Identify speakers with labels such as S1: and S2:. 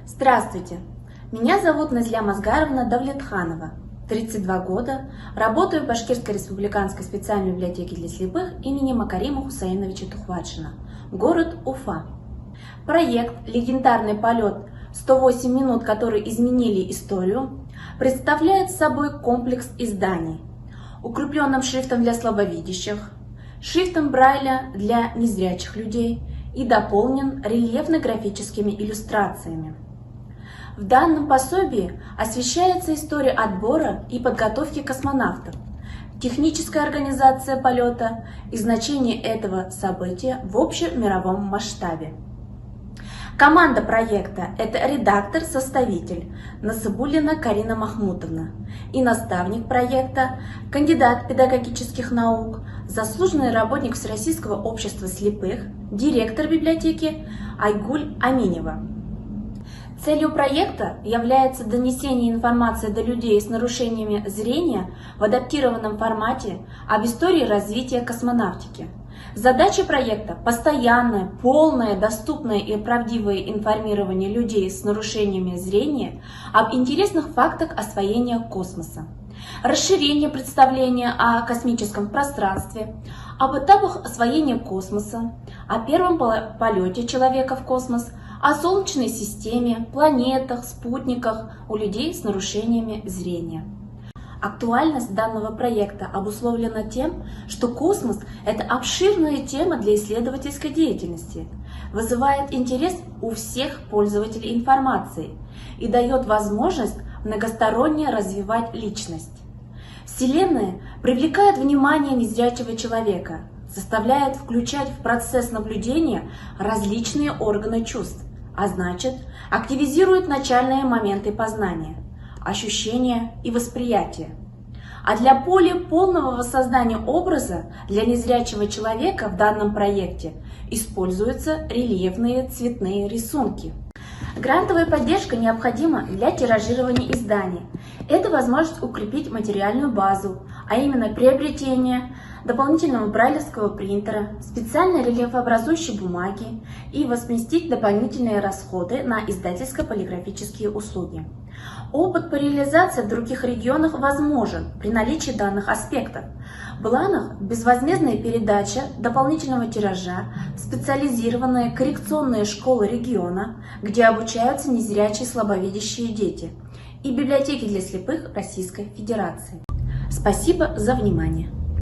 S1: Здравствуйте! Меня зовут Назля Мазгаровна Давлетханова, 32 года, работаю в Башкирской республиканской специальной библиотеке для слепых имени Макарима Хусаиновича Тухватшина, город Уфа. Проект «Легендарный полет. 108 минут, которые изменили историю» представляет собой комплекс изданий, укрепленным шрифтом для слабовидящих, шрифтом Брайля для незрячих людей и дополнен рельефно-графическими иллюстрациями. В данном пособии освещается история отбора и подготовки космонавтов, техническая организация полета и значение этого события в общемировом масштабе. Команда проекта – это редактор-составитель Насыбуллина Карина Махмутовна и наставник проекта, кандидат педагогических наук, заслуженный работник Всероссийского общества слепых, директор библиотеки Айгуль Аминева. Целью проекта является донесение информации до людей с нарушениями зрения в адаптированном формате об истории развития космонавтики. Задача проекта – постоянное, полное, доступное и правдивое информирование людей с нарушениями зрения об интересных фактах освоения космоса, расширение представления о космическом пространстве, об этапах освоения космоса, о первом полете человека в космос, о Солнечной системе, планетах, спутниках у людей с нарушениями зрения. Актуальность данного проекта обусловлена тем, что космос – это обширная тема для исследовательской деятельности, вызывает интерес у всех пользователей информации и дает возможность многосторонне развивать личность. Вселенная привлекает внимание незрячего человека, заставляет включать в процесс наблюдения различные органы чувств, а значит, активизирует начальные моменты познания, ощущения и восприятия. А для более полного воссоздания образа для незрячего человека в данном проекте используются рельефные цветные рисунки. Грантовая поддержка необходима для тиражирования изданий. Это возможность укрепить материальную базу, а именно приобретение дополнительного брайлевского принтера, специальной рельефообразующей бумаги и возместить дополнительные расходы на издательско-полиграфические услуги. Опыт по реализации в других регионах возможен при наличии данных аспектов. В планах безвозмездная передача дополнительного тиража в специализированные коррекционные школы региона, где обучаются незрячие слабовидящие дети, и библиотеки для слепых Российской Федерации. Спасибо за внимание.